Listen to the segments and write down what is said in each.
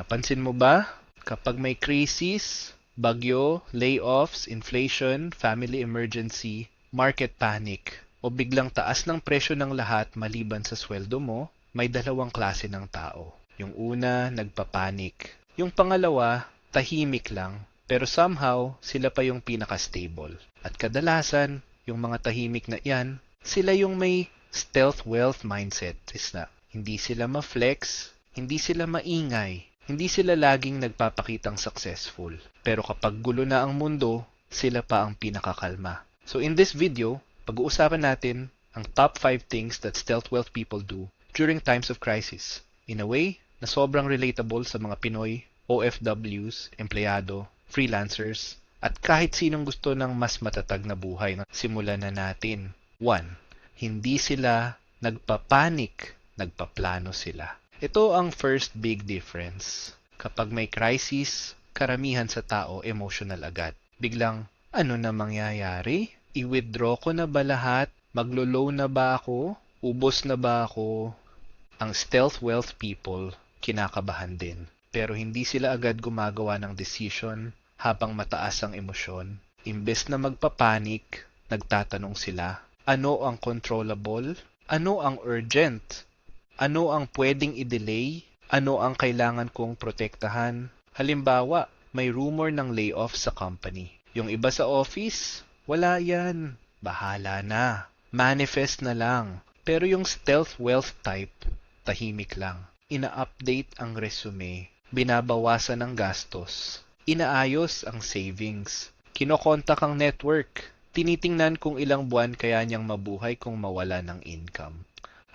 Napansin mo ba? Kapag may crisis, bagyo, layoffs, inflation, family emergency, market panic, o biglang taas ng presyo ng lahat maliban sa sweldo mo, may dalawang klase ng tao. Yung una, nagpapanik. Yung pangalawa, tahimik lang. Pero somehow, sila pa yung pinaka-stable. At kadalasan, yung mga tahimik na yan, sila yung may stealth wealth mindset. Hindi sila ma-flex, hindi sila maingay, hindi sila laging nagpapakitang successful. Pero kapag gulo na ang mundo, sila pa ang pinakakalma. So in this video, pag-uusapan natin ang top 5 things that stealth wealth people do during times of crisis. In a way na sobrang relatable sa mga Pinoy, OFWs, empleyado, freelancers, at kahit sinong gusto ng mas matatag na buhay. Simulan na natin. 1. Hindi sila nagpapanik, nagpaplano sila. Ito ang first big difference. Kapag may crisis, karamihan sa tao emotional agad. Biglang, ano na mangyayari? I-withdraw ko na ba lahat? Maglo-loan na ba ako? Ubos na ba ako? Ang stealth wealth people, kinakabahan din. Pero hindi sila agad gumagawa ng decision habang mataas ang emosyon. Imbes na magpapanik, nagtatanong sila, ano ang controllable? Ano ang urgent? Ano ang pwedeng i-delay? Ano ang kailangan kong protektahan? Halimbawa, may rumor ng layoff sa company. Yung iba sa office, wala yan. Bahala na. Manifest na lang. Pero yung stealth wealth type, tahimik lang. Ina-update ang resume. Binabawasan ang gastos. Inaayos ang savings. Kinokontak ang network. Tinitingnan kung ilang buwan kaya niyang mabuhay kung mawala ng income.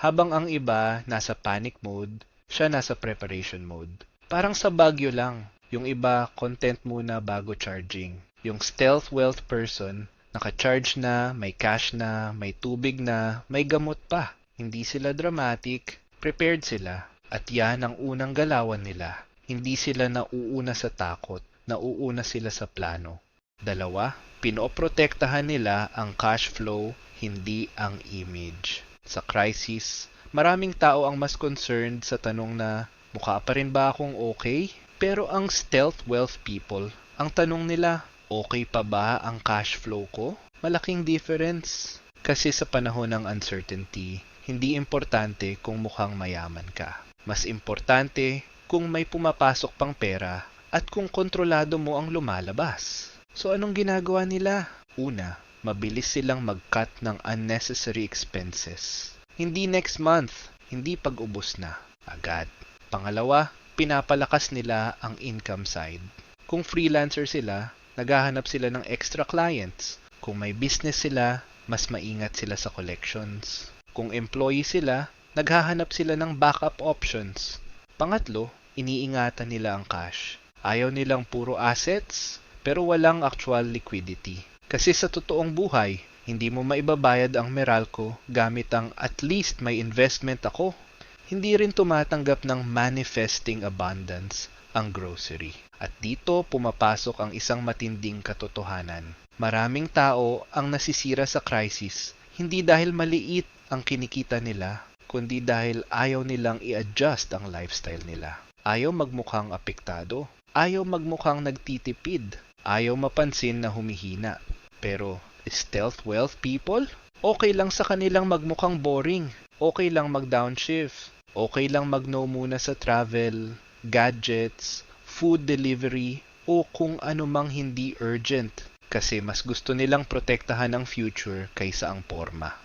Habang ang iba nasa panic mode, siya nasa preparation mode. Parang sa Baguio lang. Yung iba, content muna bago charging. Yung stealth wealth person, naka-charge na, may cash na, may tubig na, may gamot pa. Hindi sila dramatic, prepared sila. At yan ang unang galawan nila. Hindi sila nauuna sa takot, nauuna sila sa plano. 2, pinoprotektahan nila ang cash flow, hindi ang image. Sa crisis, maraming tao ang mas concerned sa tanong na, mukha pa rin ba akong okay? Pero ang stealth wealth people, ang tanong nila, okay pa ba ang cash flow ko? Malaking difference. Kasi sa panahon ng uncertainty, hindi importante kung mukhang mayaman ka. Mas importante kung may pumapasok pang pera at kung kontrolado mo ang lumalabas. So anong ginagawa nila? Una, mabilis silang mag-cut ng unnecessary expenses. Hindi next month, hindi pag-ubos na, agad. Pangalawa, pinapalakas nila ang income side. Kung freelancer sila, naghahanap sila ng extra clients. Kung may business sila, mas maingat sila sa collections. Kung employee sila, naghahanap sila ng backup options. Pangatlo, iniingatan nila ang cash. Ayaw nilang puro assets, pero walang actual liquidity. Kasi sa totoong buhay, hindi mo maibabayad ang Meralco gamit ang at least may investment ako. Hindi rin tumatanggap ng manifesting abundance ang grocery. At dito pumapasok ang isang matinding katotohanan. Maraming tao ang nasisira sa crisis, hindi dahil maliit ang kinikita nila, kundi dahil ayaw nilang i-adjust ang lifestyle nila. Ayaw magmukhang apektado. Ayaw magmukhang nagtitipid. Ayaw mapansin na humihina. Pero stealth wealth people, okay lang sa kanilang magmukhang boring. Okay lang mag-downshift. Okay lang mag-no muna sa travel, gadgets, food delivery, o kung anumang hindi urgent. Kasi mas gusto nilang protektahan ang future kaysa ang porma.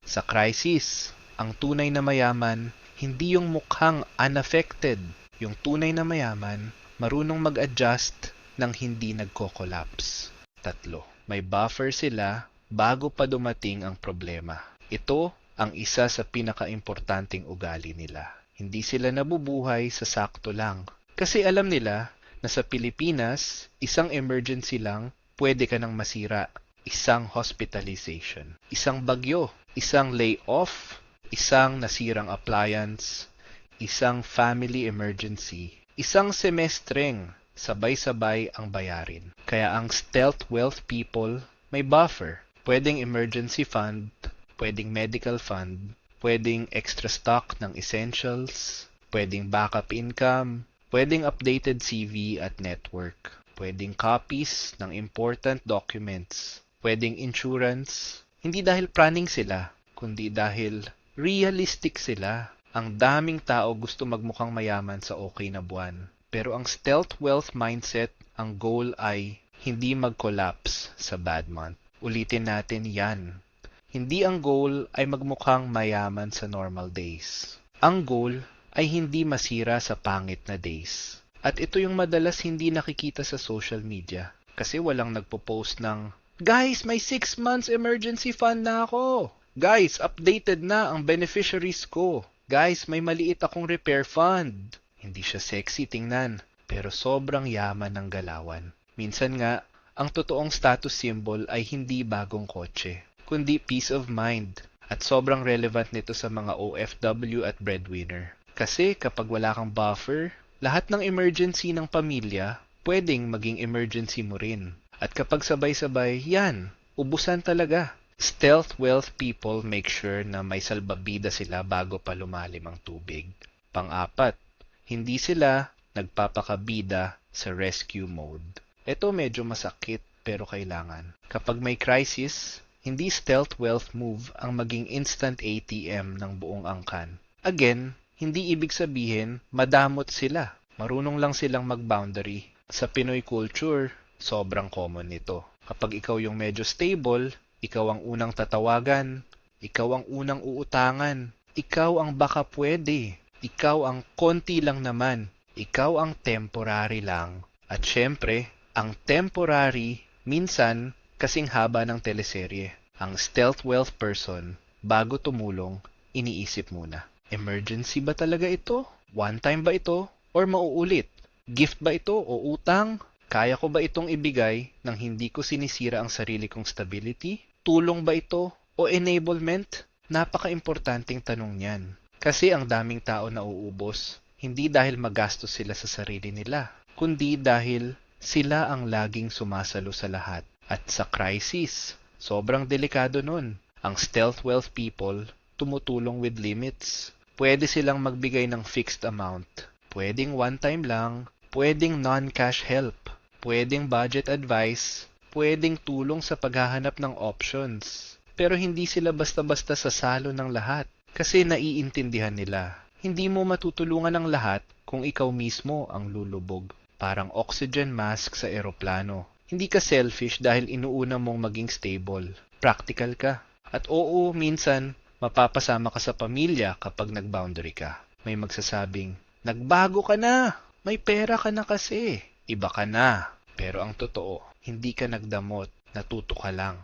Sa crisis, ang tunay na mayaman, hindi yung mukhang unaffected. Yung tunay na mayaman, marunong mag-adjust nang hindi nagko-collapse. 3, may buffer sila bago pa dumating ang problema. Ito ang isa sa pinaka-importanting ugali nila. Hindi sila nabubuhay sa sakto lang. Kasi alam nila na sa Pilipinas, isang emergency lang, pwede ka nang masira. Isang hospitalization, isang bagyo, isang layoff, isang nasirang appliance, isang family emergency, isang semestreng, sabay-sabay ang bayarin. Kaya ang stealth wealth people may buffer. Pwedeng emergency fund, pwedeng medical fund, pwedeng extra stock ng essentials, pwedeng backup income, Pwedeng updated CV at network. Pwedeng copies ng important documents. Pwedeng insurance. Hindi dahil praning sila, kundi dahil realistic sila. Ang daming tao gusto magmukhang mayaman sa okay na buwan. Pero ang stealth wealth mindset, ang goal ay hindi mag-collapse sa bad month. Ulitin natin yan. Hindi ang goal ay magmukhang mayaman sa normal days. Ang goal ay hindi masira sa pangit na days. At ito yung madalas hindi nakikita sa social media. Kasi walang nagpo-post ng, "Guys, may 6 months emergency fund na ako. Guys, updated na ang beneficiaries ko. Guys, may maliit akong repair fund." Hindi siya sexy tingnan, pero sobrang yaman ng galawan. Minsan nga, ang totoong status symbol ay hindi bagong kotse, kundi peace of mind. At sobrang relevant nito sa mga OFW at breadwinner. Kasi kapag wala kang buffer, lahat ng emergency ng pamilya, pwedeng maging emergency mo rin. At kapag sabay-sabay, yan, ubusan talaga. Stealth wealth people make sure na may salbabida sila bago pa lumalim ang tubig. Pang-apat, hindi sila nagpapakabida sa rescue mode. Ito medyo masakit pero kailangan. Kapag may crisis, hindi stealth wealth move ang maging instant ATM ng buong angkan. Again, hindi ibig sabihin madamot sila. Marunong lang silang mag-boundary. Sa Pinoy culture, sobrang common nito. Kapag ikaw yung medyo stable, ikaw ang unang tatawagan, ikaw ang unang uutangan, ikaw ang baka pwede, ikaw ang konti lang naman, ikaw ang temporary lang. At syempre, ang temporary minsan kasing haba ng teleserye. Ang stealth wealth person, bago tumulong, iniisip muna. Emergency ba talaga ito? One time ba ito? Or mauulit? Gift ba ito o utang? Kaya ko ba itong ibigay nang hindi ko sinisira ang sarili kong stability? Tulong ba ito o enablement? Napaka-importanting tanong niyan. Kasi ang daming tao na uubos, hindi dahil magastos sila sa sarili nila, kundi dahil sila ang laging sumasalo sa lahat. At sa crisis, sobrang delikado nun. Ang stealth wealth people, tumutulong with limits. Pwede silang magbigay ng fixed amount. Pwedeng one time lang, pwedeng non-cash help, pwedeng budget advice, pwedeng tulong sa paghahanap ng options. Pero hindi sila basta-basta sasalo ng lahat kasi naiintindihan nila. Hindi mo matutulungan ang lahat kung ikaw mismo ang lulubog. Parang oxygen mask sa eroplano. Hindi ka selfish dahil inuuna mong maging stable. Practical ka. At oo, minsan, mapapasama ka sa pamilya kapag nag-boundary ka. May magsasabing, "Nagbago ka na! May pera ka na kasi! Iba ka na!" Pero ang totoo, hindi ka nagdamot, natuto ka lang.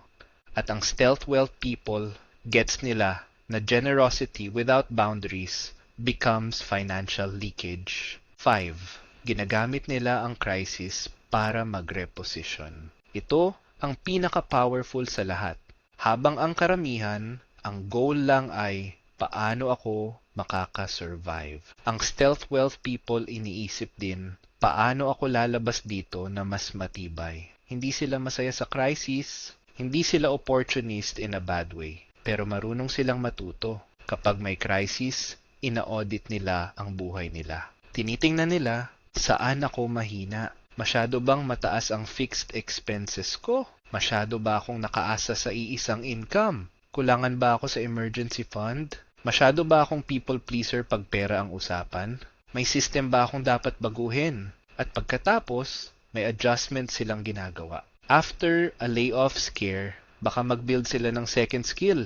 At ang stealth wealth people, gets nila na generosity without boundaries becomes financial leakage. 5. Ginagamit nila ang crisis para mag-reposition. Ito ang pinaka-powerful sa lahat. Habang ang karamihan, ang goal lang ay paano ako makaka-survive. Ang stealth wealth people iniisip din, paano ako lalabas dito na mas matibay. Hindi sila masaya sa crisis, hindi sila opportunist in a bad way, pero marunong silang matuto. Kapag may crisis, ina-audit nila ang buhay nila. Tinitingnan nila, saan ako mahina? Masyado bang mataas ang fixed expenses ko? Masyado ba akong nakaasa sa iisang income? Kulangan ba ako sa emergency fund? Masyado ba akong people pleaser pag pera ang usapan? May system ba akong dapat baguhin? At pagkatapos, may adjustment silang ginagawa. After a layoff scare, baka mag-build sila ng second skill.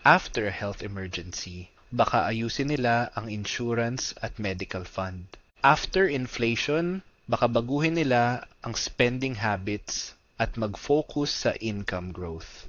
After a health emergency, baka ayusin nila ang insurance at medical fund. After inflation, baka baguhin nila ang spending habits at mag-focus sa income growth.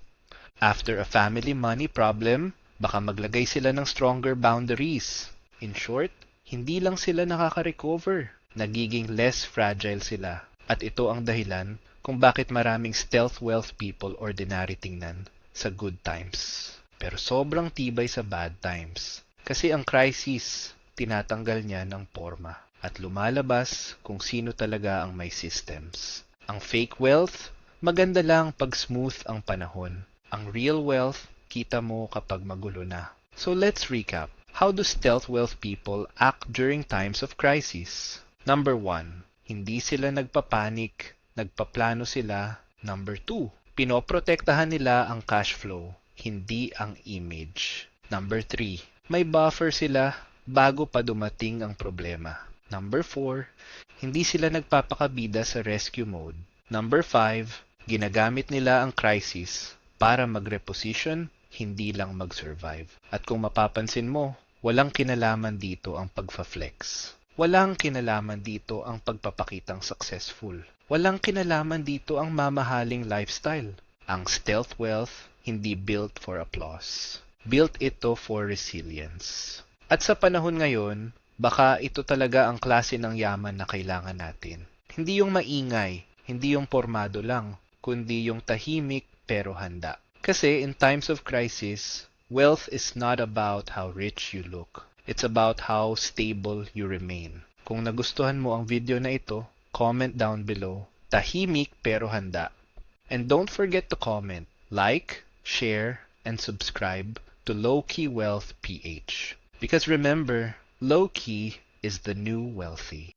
After a family money problem, baka maglagay sila ng stronger boundaries. In short, hindi lang sila nakaka-recover, nagiging less fragile sila. At ito ang dahilan kung bakit maraming stealth wealth people ordinary tingnan sa good times. Pero sobrang tibay sa bad times. Kasi ang crisis, tinatanggal niya ng porma. At lumalabas kung sino talaga ang may systems. Ang fake wealth, maganda lang pag smooth ang panahon. Ang real wealth, kita mo kapag magulo na. So let's recap. How do stealth wealth people act during times of crisis? Number 1, hindi sila nagpapanik, nagpaplano sila. Number 2, pinoprotektahan nila ang cash flow, hindi ang image. Number 3, may buffer sila bago pa dumating ang problema. Number 4, hindi sila nagpapakabida sa rescue mode. Number 5, ginagamit nila ang crisis para mag-reposition, hindi lang mag-survive. At kung mapapansin mo, walang kinalaman dito ang pagfa-flex. Walang kinalaman dito ang pagpapakitang successful. Walang kinalaman dito ang mamahaling lifestyle. Ang stealth wealth, hindi built for applause. Built ito for resilience. At sa panahon ngayon, baka ito talaga ang klase ng yaman na kailangan natin. Hindi yung maingay, hindi yung pormado lang, kundi yung tahimik pero handa. Kasi in times of crisis, wealth is not about how rich you look. It's about how stable you remain. Kung nagustuhan mo ang video na ito, comment down below. Tahimik pero handa. And don't forget to comment, like, share, and subscribe to Low Key Wealth PH. Because remember, low key is the new wealthy.